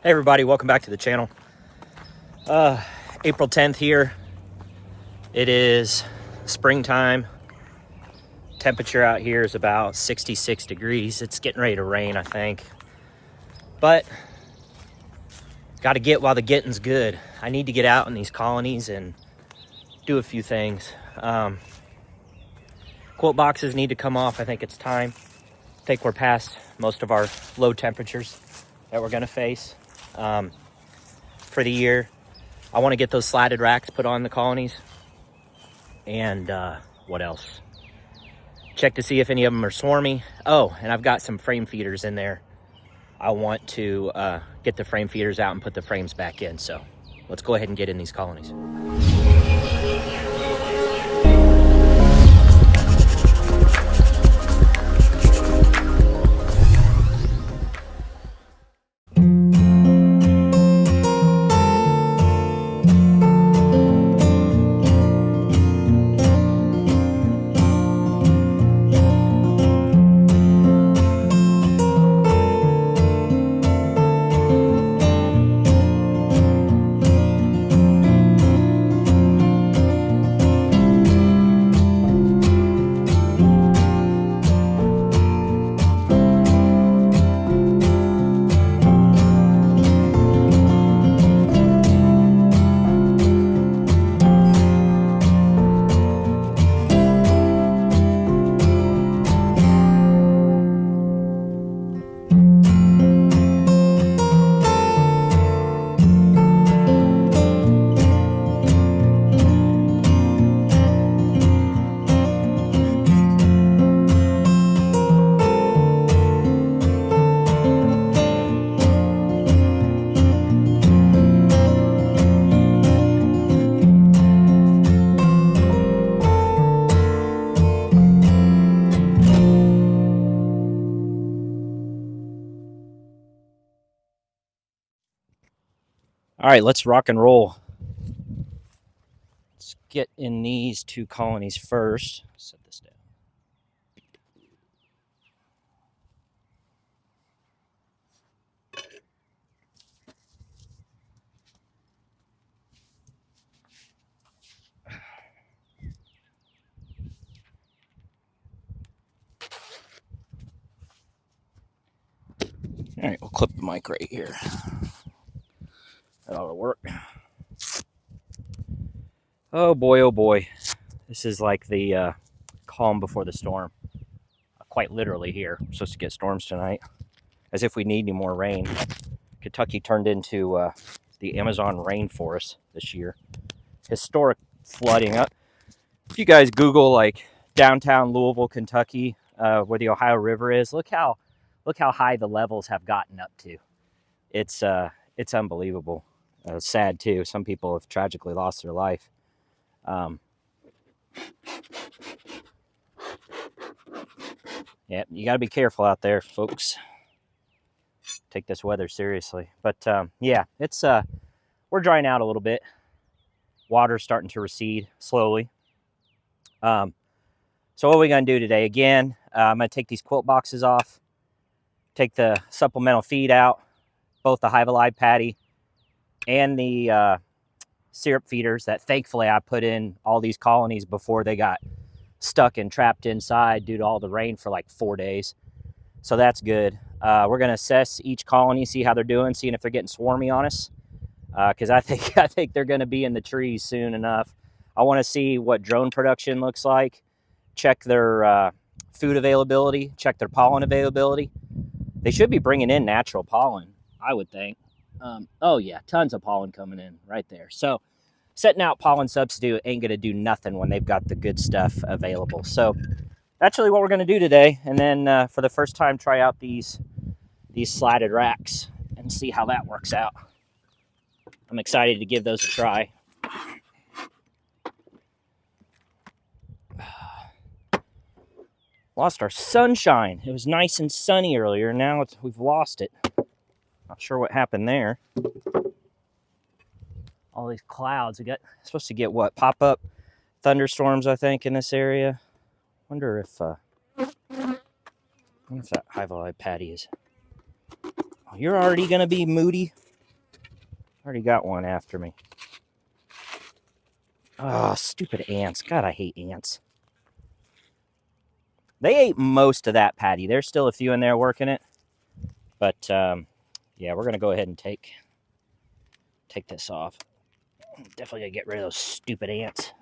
Hey everybody, welcome back to the channel. April 10th here. It is springtime. Temperature out here is about 66 degrees. It's getting ready to rain, I think. But got to get while the getting's good. I need to get out in these colonies and do a few things. Quilt boxes need to come off. I think it's time. I think we're past most of our low temperatures that we're going to face for the year. I want to get those slatted racks put on the colonies. And what else? Check to see if any of them are swarmy. Oh, and I've got some frame feeders in there. I want to get the frame feeders out and put the frames back in. So let's go ahead and get in these colonies. All right, let's rock and roll. Let's get in these two colonies first. Set this down. All right, we'll clip the mic right here. That ought to work. Oh boy. This is like the calm before the storm. Quite literally here. We're supposed to get storms tonight. As if we need any more rain. Kentucky turned into the Amazon rainforest this year. Historic flooding. If you guys Google like downtown Louisville, Kentucky, where the Ohio River is, look how high the levels have gotten up to. It's unbelievable. Sad too. Some people have tragically lost their life. Yeah, you got to be careful out there, folks. Take this weather seriously. But yeah, it's we're drying out a little bit. Water's starting to recede slowly. So what are we going to do today? Again, I'm going to take these quilt boxes off, take the supplemental feed out, both the Hive Alive patty and the syrup feeders that thankfully I put in all these colonies before they got stuck and trapped inside due to all the rain for like 4 days. So that's good. We're going to assess each colony, see how they're doing, seeing if they're getting swarmy on us. Because I think they're going to be in the trees soon enough. I want to see what drone production looks like, check their food availability, check their pollen availability. They should be bringing in natural pollen, I would think. Oh yeah, tons of pollen coming in right there. So setting out pollen substitute ain't going to do nothing when they've got the good stuff available. So that's really what we're going to do today. And then for the first time, try out these slatted racks and see how that works out. I'm excited to give those a try. Lost our sunshine. It was nice and sunny earlier. Now we've lost it. Not sure what happened there. All these clouds. We got supposed to get what? Pop-up thunderstorms, I think, in this area. Wonder if that Hive Alive patty is. Oh, you're already gonna be moody. Already got one after me. Oh, stupid ants. God, I hate ants. They ate most of that patty. There's still a few in there working it. But, yeah, we're going to go ahead and take this off. Definitely got to get rid of those stupid ants.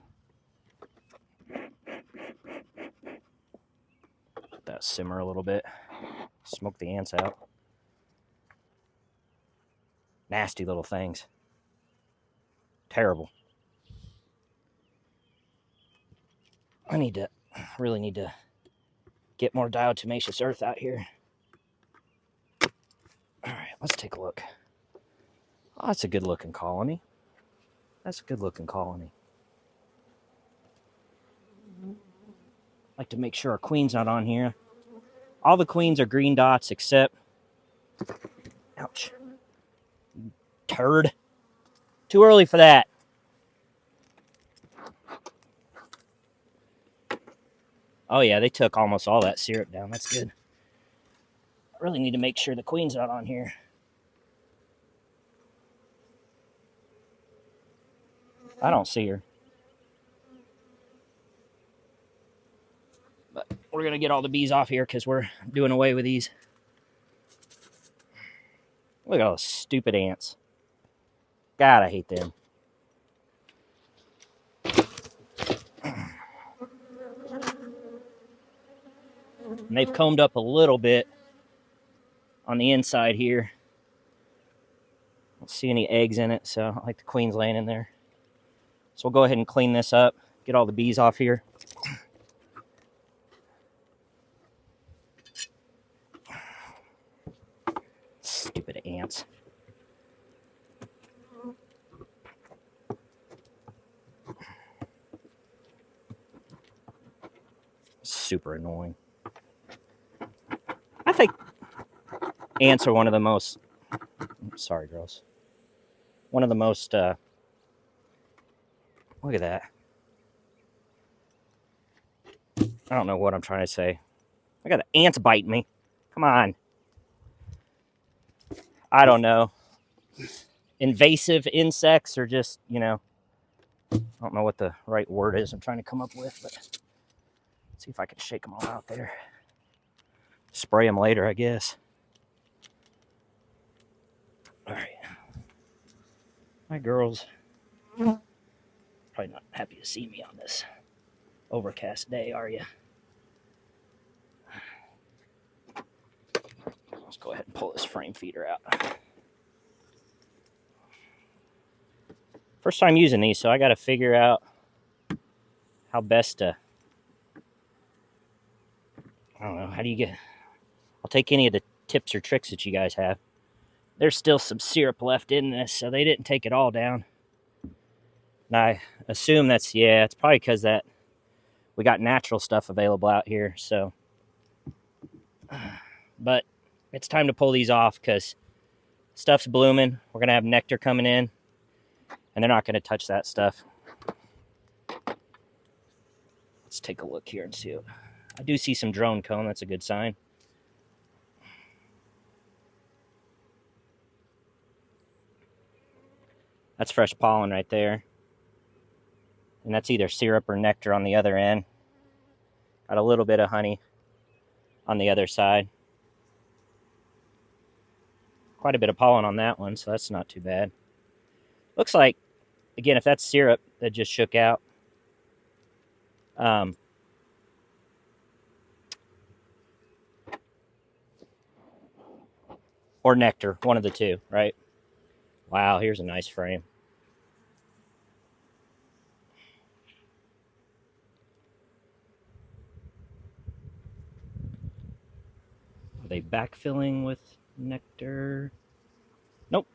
Let that simmer a little bit. Smoke the ants out. Nasty little things. Terrible. I really need to get more diatomaceous earth out here. All right, let's take a look. Oh, that's a good looking colony. That's a good looking colony. Like to make sure our queen's not on here. All the queens are green dots except, ouch, turd. Too early for that. Oh yeah, they took almost all that syrup down. That's good. I really need to make sure the queen's not on here. I don't see her. But we're going to get all the bees off here because we're doing away with these. Look at all those stupid ants. God, I hate them. And they've combed up a little bit on the inside here. I don't see any eggs in it, so I like the queen's laying in there. So we'll go ahead and clean this up, get all the bees off here. Stupid ants. Super annoying. I think ants are one of the most, sorry girls, one of the most, look at that. I don't know what I'm trying to say. I got the ants biting me. Come on. I don't know. Invasive insects or just, you know, I don't know what the right word is I'm trying to come up with, but let's see if I can shake them all out there. Spray them later, I guess. All right. My girls probably not happy to see me on this overcast day, are you? Let's go ahead and pull this frame feeder out. First time using these, so I got to figure out how best to, I don't know, how do you get, I'll take any of the tips or tricks that you guys have. There's still some syrup left in this, so they didn't take it all down. And I assume that's, yeah, it's probably because that we got natural stuff available out here, so. But it's time to pull these off because stuff's blooming. We're going to have nectar coming in, and they're not going to touch that stuff. Let's take a look here and see it. I do see some drone cone. That's a good sign. That's fresh pollen right there. And that's either syrup or nectar on the other end. Got a little bit of honey on the other side. Quite a bit of pollen on that one, so that's not too bad. Looks like, again, if that's syrup that just shook out, or nectar, one of the two, right? Wow, here's a nice frame. Are they backfilling with nectar? Nope.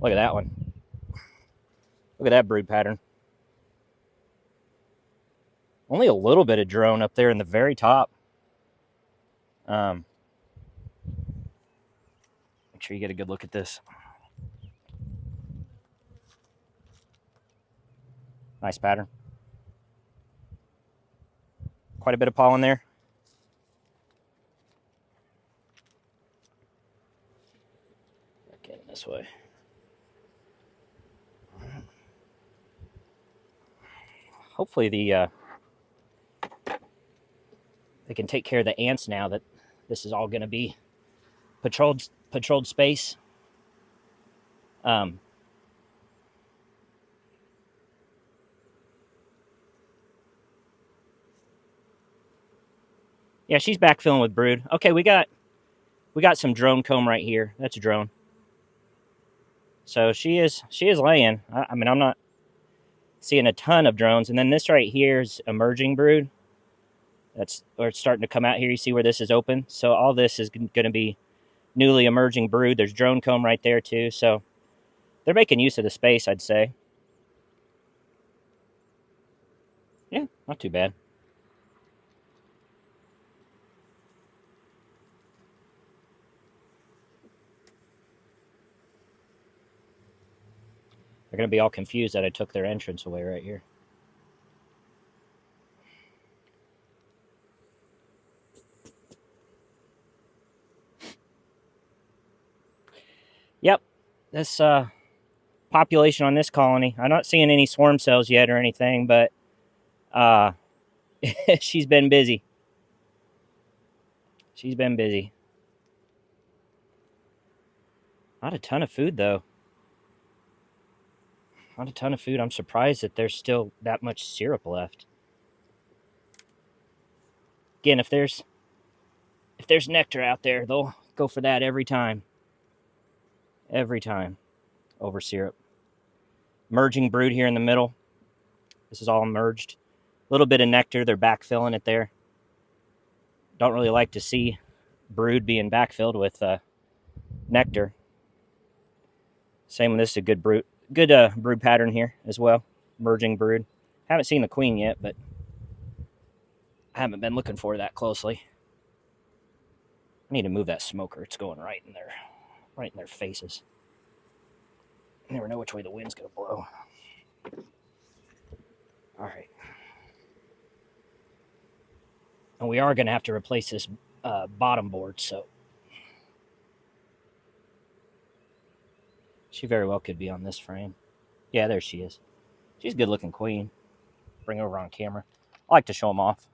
Look at that one. Look at that brood pattern. Only a little bit of drone up there in the very top. Make sure you get a good look at this. Nice pattern. Quite a bit of pollen there. Okay, it this way. Hopefully they can take care of the ants now that this is all going to be patrolled space. Yeah, she's backfilling with brood. Okay, we got some drone comb right here. That's a drone. So she is laying. I mean, I'm not seeing a ton of drones. And then this right here is emerging brood. It's starting to come out here. You see where this is open? So all this is going to be newly emerging brood. There's drone comb right there too. So they're making use of the space, I'd say. Yeah, not too bad. They're going to be all confused that I took their entrance away right here. Yep, this population on this colony. I'm not seeing any swarm cells yet or anything, but she's been busy. She's been busy. Not a ton of food, though. Not a ton of food. I'm surprised that there's still that much syrup left. Again, if there's nectar out there, they'll go for that every time. Every time. Over syrup. Merging brood here in the middle. This is all merged. A little bit of nectar. They're backfilling it there. Don't really like to see brood being backfilled with nectar. Same with this. A good brood pattern here as well. Merging brood. Haven't seen the queen yet, but I haven't been looking for that closely. I need to move that smoker. It's going right in their faces. You never know which way the wind's going to blow. All right. And we are going to have to replace this bottom board, so she very well could be on this frame. Yeah, there she is. She's a good-looking queen. Bring her over on camera. I like to show them off.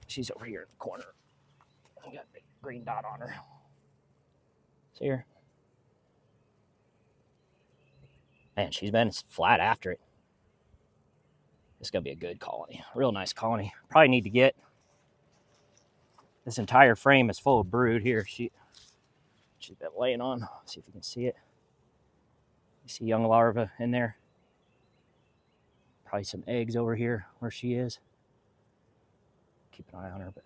She's over here in the corner. I got a big green dot on her. See her? Man, she's been flat after it. This is going to be a good colony. Real nice colony. Probably need to get... This entire frame is full of brood here. She's been laying on. Let's see if you can see it. You see young larvae in there. Probably some eggs over here where she is. Keep an eye on her, but...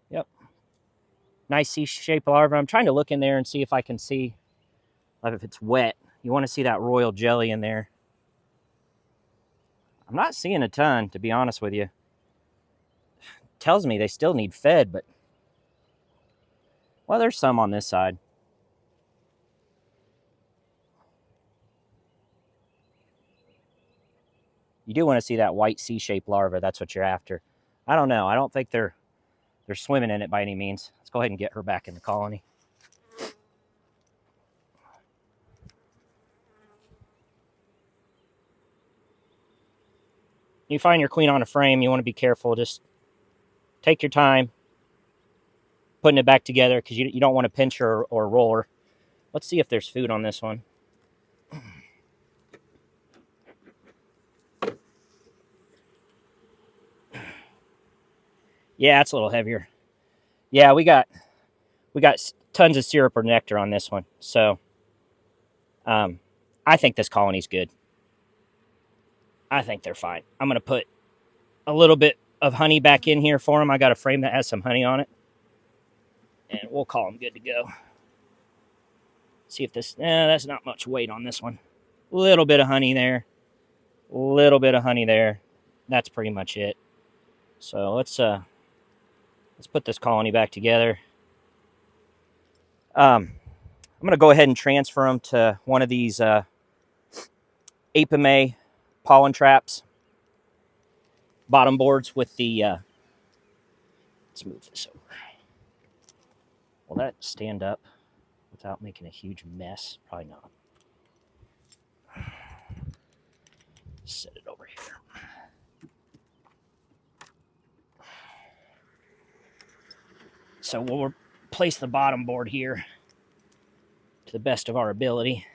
Yep. Nice C-shaped larva. I'm trying to look in there and see if I can see if it's wet. You want to see that royal jelly in there. I'm not seeing a ton, to be honest with you. Tells me they still need fed, but... Well, there's some on this side. You do want to see that white C-shaped larva. That's what you're after. I don't know. I don't think they're swimming in it by any means. Let's go ahead and get her back in the colony. You find your queen on a frame, you want to be careful. Just take your time putting it back together because you don't want to pinch her or roll her. Let's see if there's food on this one. Yeah, it's a little heavier. Yeah, we got tons of syrup or nectar on this one. So I think this colony's good. I think they're fine. I'm going to put a little bit of honey back in here for them. I got a frame that has some honey on it. And we'll call them good to go. See if this... that's not much weight on this one. A little bit of honey there. A little bit of honey there. That's pretty much it. So let's put this colony back together. I'm going to go ahead and transfer them to one of these Apame pollen traps. Bottom boards with the... let's move this over. Will that stand up without making a huge mess? Probably not. Set it over here. So we'll place the bottom board here to the best of our ability.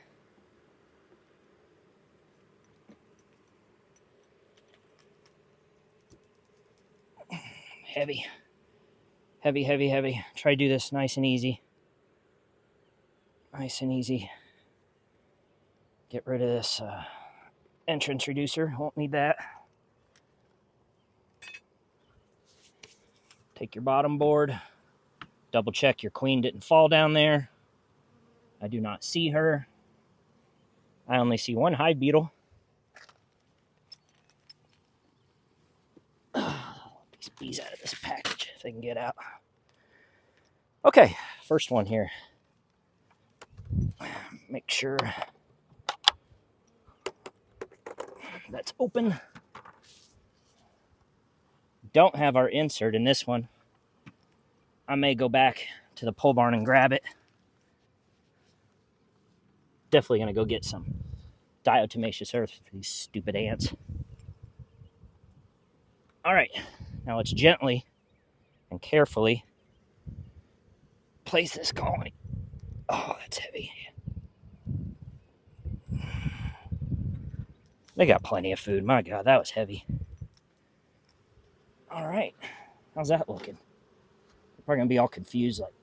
Heavy. Heavy, heavy, heavy. Try to do this nice and easy. Nice and easy. Get rid of this entrance reducer. Won't need that. Take your bottom board. Double check your queen didn't fall down there. I do not see her. I only see one hive beetle. These bees out of this package if they can get out. Okay, first one here. Make sure that's open. Don't have our insert in this one. I may go back to the pole barn and grab it. Definitely gonna go get some diatomaceous earth for these stupid ants. All right, now let's gently and carefully place this colony. Oh, that's heavy. They got plenty of food. My God, that was heavy. All right, how's that looking? We're probably gonna be all confused, like,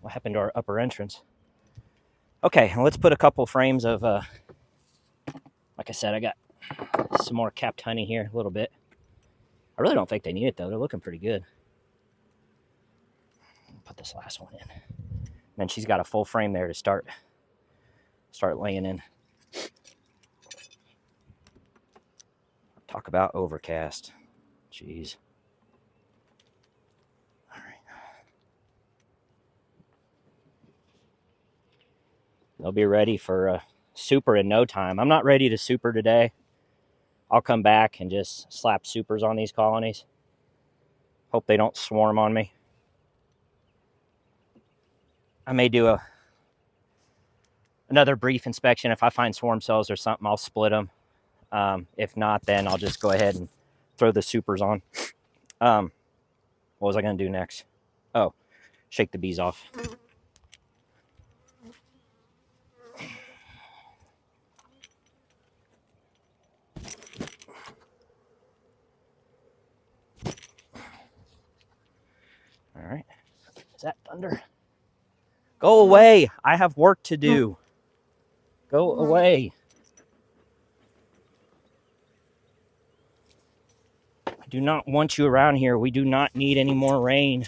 what happened to our upper entrance? Okay, let's put a couple frames of, like I said, I got some more capped honey here, a little bit. I really don't think they need it, though. They're looking pretty good. Put this last one in. And then she's got a full frame there to start laying in. Talk about overcast. Jeez. All right. They'll be ready for super in no time. I'm not ready to super today. I'll come back and just slap supers on these colonies. Hope they don't swarm on me. I may do another brief inspection. If I find swarm cells or something, I'll split them. If not, then I'll just go ahead and throw the supers on. What was I going to do next? Oh, shake the bees off. All right. Is that thunder? Go away. I have work to do. Go away. I do not want you around here. We do not need any more rain.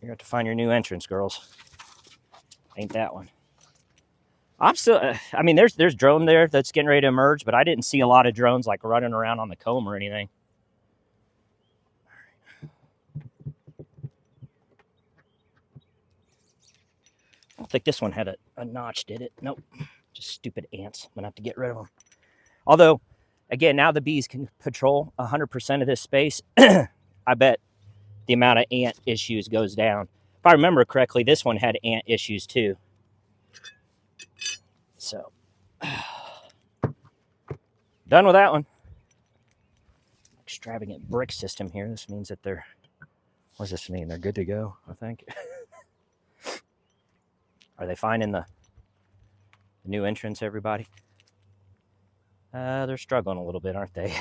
You have to find your new entrance, girls. Ain't that one. I'm still, I mean, there's drone there that's getting ready to emerge, but I didn't see a lot of drones like running around on the comb or anything. I don't think this one had a notch, did it? Nope. Just stupid ants. I'm going to have to get rid of them. Although, again, now the bees can patrol 100% of this space. I bet the amount of ant issues goes down. If I remember correctly, this one had ant issues too. So, done with that one. Extravagant brick system here. This means that they're, what does this mean? They're good to go, I think. Are they finding the new entrance, everybody? They're struggling a little bit, aren't they?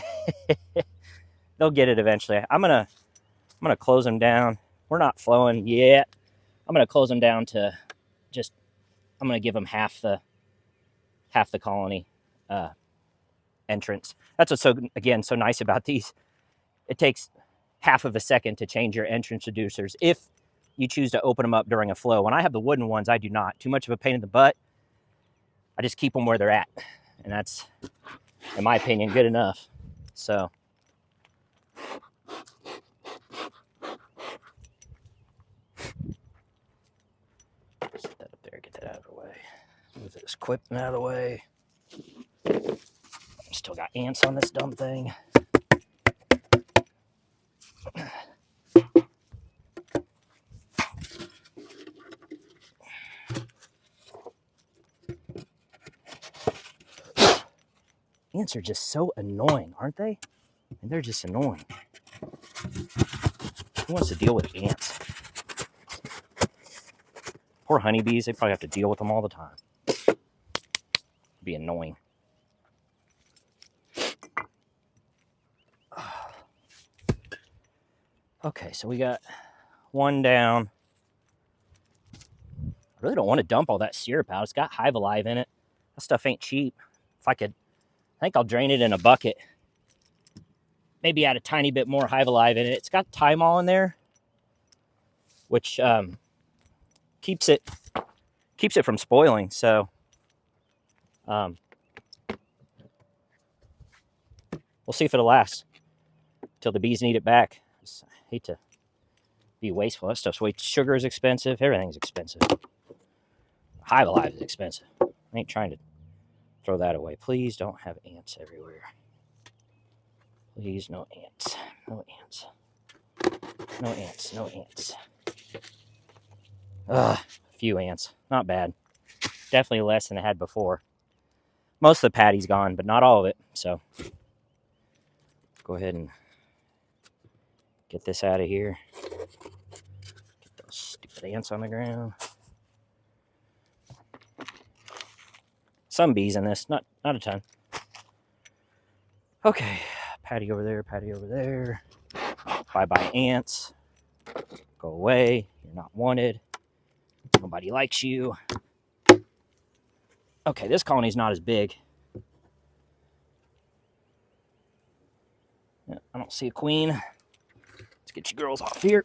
They'll get it eventually. I'm gonna close them down. We're not flowing yet. I'm gonna close them down to just, I'm gonna give them half the colony entrance. That's what's so nice about these. It takes half of a second to change your entrance reducers if you choose to open them up during a flow. When I have the wooden ones, I do not. Too much of a pain in the butt. I just keep them where they're at. And that's, in my opinion, good enough. So, set that up there, get that out of the way. Move this equipment out of the way. Still got ants on this dumb thing. Ants are just so annoying, aren't they? And they're just annoying. Who wants to deal with ants? Poor honeybees, they probably have to deal with them all the time. It'd be annoying. Okay, so we got one down. I really don't want to dump all that syrup out. It's got Hive Alive in it. That stuff ain't cheap. If I could, I think I'll drain it in a bucket. Maybe add a tiny bit more Hive Alive in it. It's got Thymol in there, which keeps it from spoiling. So we'll see if it'll last till the bees need it back. Just hate to be wasteful. That stuff's way. Sugar is expensive. Everything's expensive. Hive Alive is expensive. I ain't trying to throw that away. Please don't have ants everywhere. Please, no ants. No ants. No ants. No ants. Ugh, a few ants. Not bad. Definitely less than I had before. Most of the patty's gone, but not all of it. So go ahead and get this out of here. Get those stupid ants on the ground. Some bees in this, not a ton. Okay, patty over there, patty over there. Bye-bye ants. Go away. You're not wanted. Nobody likes you. Okay, this colony's not as big. I don't see a queen. Let's get you girls off here.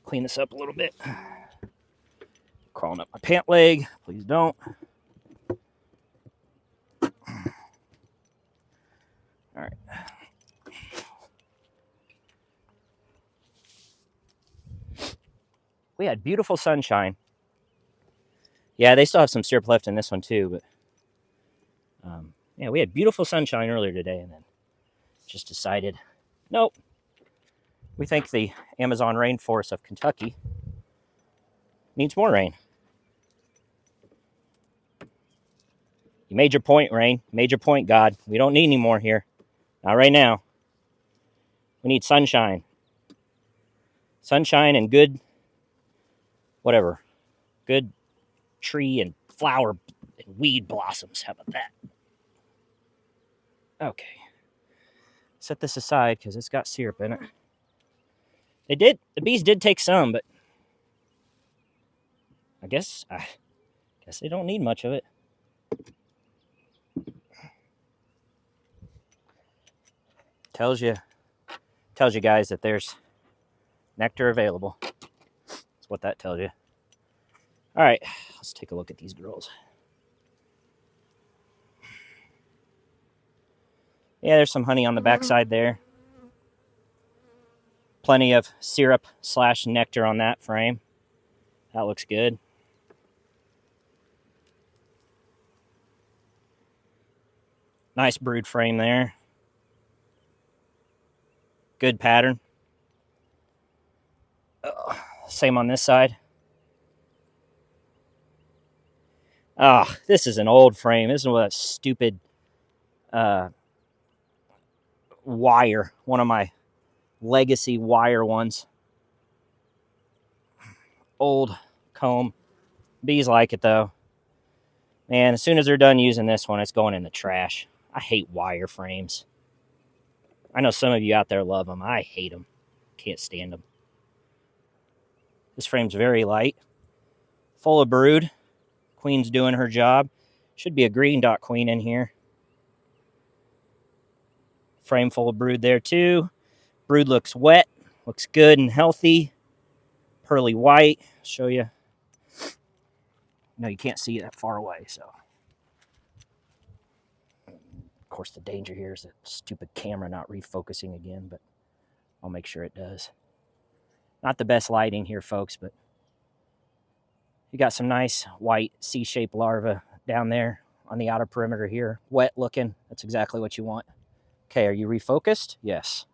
Clean this up a little bit. Crawling up my pant leg. Please don't. All right. We had beautiful sunshine. Yeah, they still have some syrup left in this one too, but yeah, we had beautiful sunshine earlier today, and then just decided, nope. We think the Amazon rainforest of Kentucky needs more rain. You made your point, rain. You made your point, God. We don't need any more here. Not right now. We need sunshine. Sunshine and good, whatever, good tree and flower and weed blossoms. How about that? Okay. Set this aside because it's got syrup in it. The bees did take some, but I guess they don't need much of it. Tells you guys that there's nectar available. That's what that tells you. All right, let's take a look at these girls. Yeah, there's some honey on the backside there. Plenty of syrup / nectar on that frame. That looks good. Nice brood frame there. Good pattern. Same on this side. Oh, this is an old frame. This is a stupid wire. One of my legacy wire ones. Old comb. Bees like it though. Man, as soon as they're done using this one, it's going in the trash. I hate wire frames. I know some of you out there love them. I hate them. Can't stand them. This frame's very light. Full of brood. Queen's doing her job. Should be a green dot queen in here. Frame full of brood there too. Brood looks wet. Looks good and healthy. Pearly white. Show you. No, you can't see that far away, so. Of course, the danger here is that stupid camera not refocusing again, but I'll make sure it does. Not the best lighting here, folks, but you got some nice white C-shaped larvae down there on the outer perimeter here. Wet looking. That's exactly what you want. Okay, are you refocused? Yes.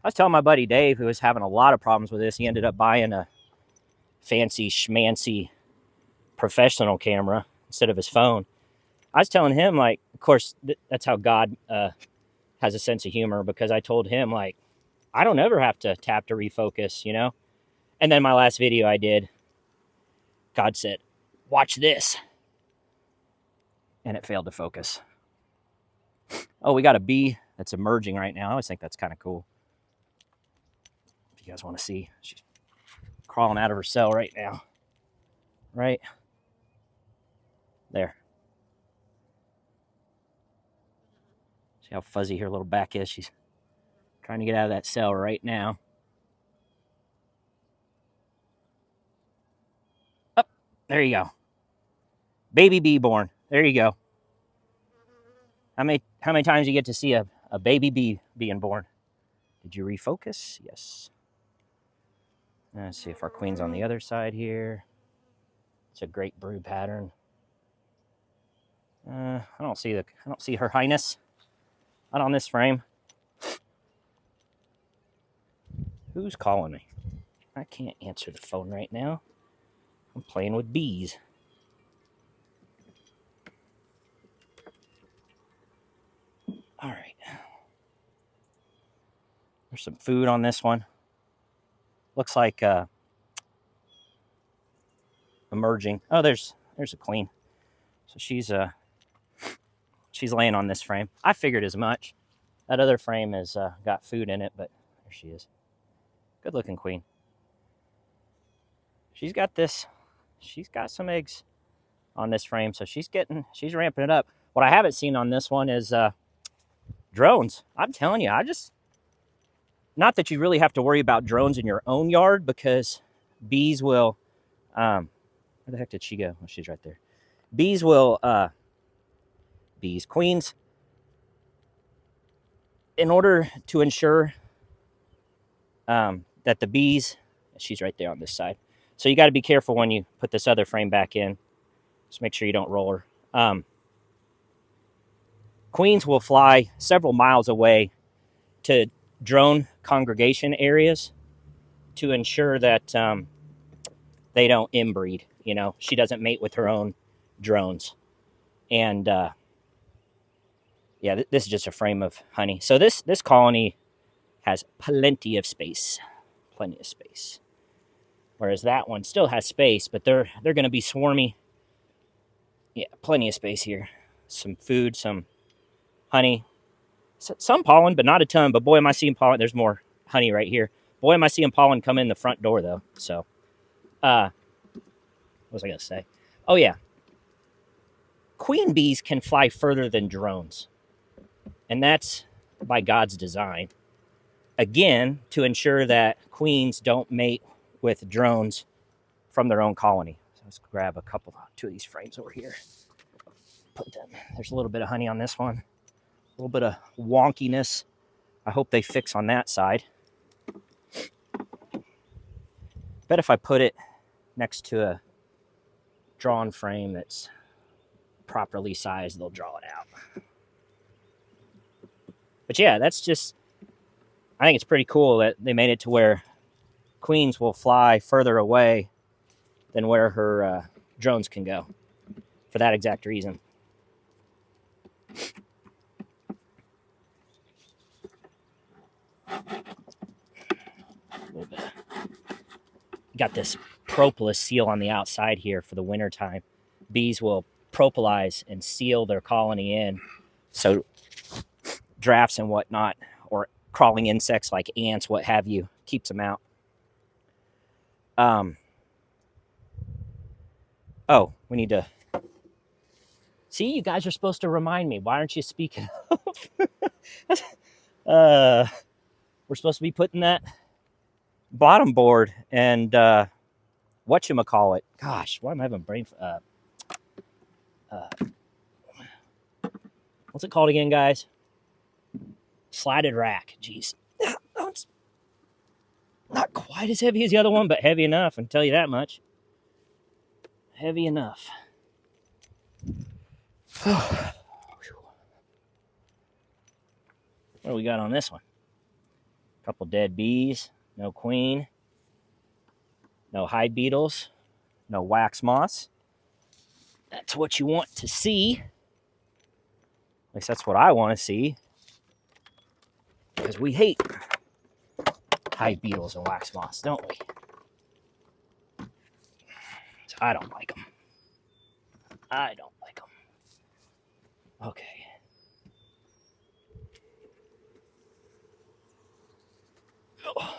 I was telling my buddy Dave, who was having a lot of problems with this, he ended up buying a fancy schmancy professional camera instead of his phone. I was telling him, like, of course, that's how God has a sense of humor, because I told him, like, I don't ever have to tap to refocus, you know? And then my last video I did, God said, watch this. And it failed to focus. Oh, we got a bee that's emerging right now. I always think that's kind of cool. If you guys want to see, she's crawling out of her cell right now. Right there. See how fuzzy her little back is? She's trying to get out of that cell right now. Up, there you go. Baby bee born. There you go. How many times you get to see a baby bee being born? Did you refocus? Yes. Let's see if our queen's on the other side here. It's a great brood pattern. I don't see her highness. Not on this frame. Who's calling me? I can't answer the phone right now. I'm playing with bees. All right. There's some food on this one. Looks like emerging. Oh, there's a queen. So she's laying on this frame. I figured as much. That other frame has got food in it, but there she is. Good looking queen. She's got some eggs on this frame, so she's ramping it up. What I haven't seen on this one is drones. I'm telling you, not that you really have to worry about drones in your own yard, because bees will, where the heck did she go? Oh, she's right there. Bees will, queens, in order to ensure that the bees, she's right there on this side. So you got to be careful when you put this other frame back in. Just make sure you don't roll her. Queens will fly several miles away to drone congregation areas to ensure that they don't inbreed. You know, she doesn't mate with her own drones. And yeah, this is just a frame of honey. So this colony has plenty of space. Plenty of space. Whereas that one still has space, but they're going to be swarmy. Yeah, plenty of space here. Some food, some honey, some pollen, but not a ton. But boy, am I seeing pollen. There's more honey right here. Boy, am I seeing pollen come in the front door, though. So, what was I going to say? Oh, yeah. Queen bees can fly further than drones. And that's by God's design. Again, to ensure that queens don't mate with drones from their own colony. So let's grab two of these frames over here. Put them. There's a little bit of honey on this one. A little bit of wonkiness. I hope they fix on that side. Bet if I put it next to a drawn frame that's properly sized, they'll draw it out. But yeah, I think it's pretty cool that they made it to where queens will fly further away than where her drones can go for that exact reason. A little bit. Got this propolis seal on the outside here for the winter time. Bees will propolize and seal their colony in, so drafts and whatnot, or crawling insects like ants, what have you, keeps them out. Oh, we need to see, you guys are supposed to remind me. Why aren't you speaking up? We're supposed to be putting that bottom board and whatchamacallit. Gosh, why am I having brain what's it called again, guys? Slatted rack. Jeez. It's not quite as heavy as the other one, but heavy enough, I can tell you that much. heavy enough. What do we got on this one? A couple dead bees, no queen, no hive beetles, no wax moths. That's what you want to see. At least that's what I want to see. Because we hate hive beetles and wax moths, don't we? So I don't like them. I don't like them. Okay. Oh.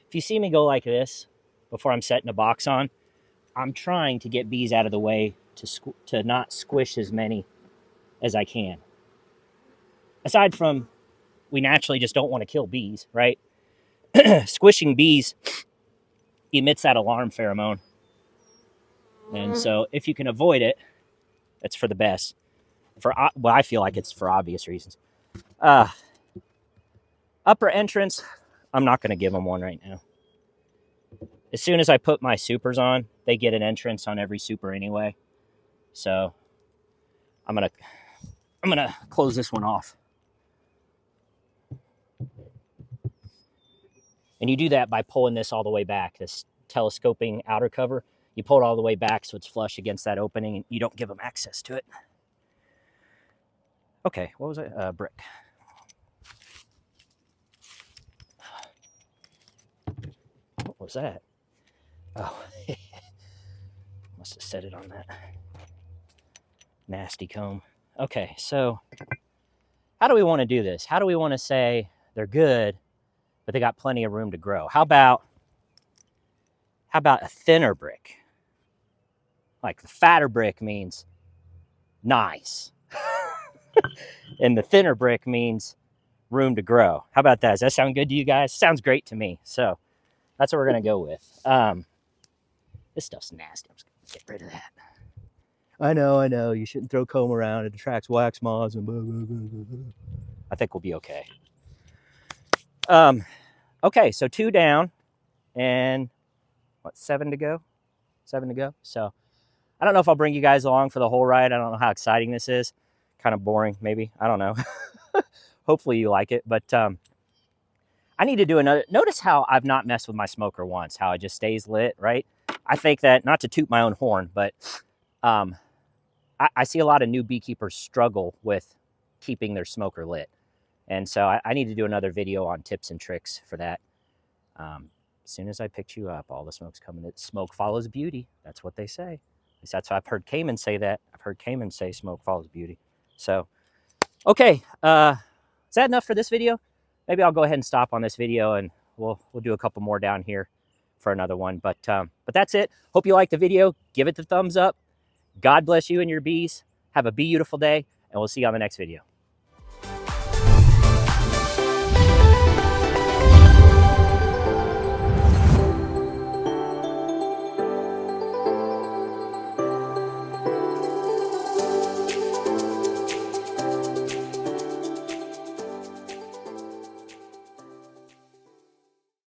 If you see me go like this before I'm setting a box on, I'm trying to get bees out of the way to not squish as many as I can. Aside from, we naturally just don't want to kill bees, right? Squishing bees emits that alarm pheromone. And so if you can avoid it, that's for the best. Well, I feel like it's for obvious reasons. Upper entrance, I'm not going to give them one right now. As soon as I put my supers on, they get an entrance on every super anyway. So I'm gonna close this one off. And you do that by pulling this all the way back, this telescoping outer cover. You pull it all the way back so it's flush against that opening and you don't give them access to it. Okay, what was it? Brick. What was that? Oh, must have set it on that nasty comb. Okay, so how do we want to do this? How do we want to say they're good, but they got plenty of room to grow? How about a thinner brick? Like the fatter brick means nice. And the thinner brick means room to grow. How about that? Does that sound good to you guys? Sounds great to me. So that's what we're going to go with. This stuff's nasty. I'm just going to get rid of that. I know. You shouldn't throw comb around. It attracts wax moths and blah, blah, blah, blah. I think we'll be okay. Okay, so 2 down and what, 7 to go? 7 to go. So I don't know if I'll bring you guys along for the whole ride. I don't know how exciting this is. Kind of boring, maybe. I don't know. Hopefully you like it. But I need to do another. Notice how I've not messed with my smoker once, how it just stays lit, right? I think that, not to toot my own horn, but I see a lot of new beekeepers struggle with keeping their smoker lit. And so I need to do another video on tips and tricks for that. As soon as I picked you up, all the smoke's coming. Smoke follows beauty. That's what they say. At least that's what I've heard Cayman say that. I've heard Cayman say smoke follows beauty. So, okay. Is that enough for this video? Maybe I'll go ahead and stop on this video and we'll do a couple more down here for another one. But that's it. Hope you liked the video. Give it the thumbs up. God bless you and your bees. Have a beautiful day, and we'll see you on the next video.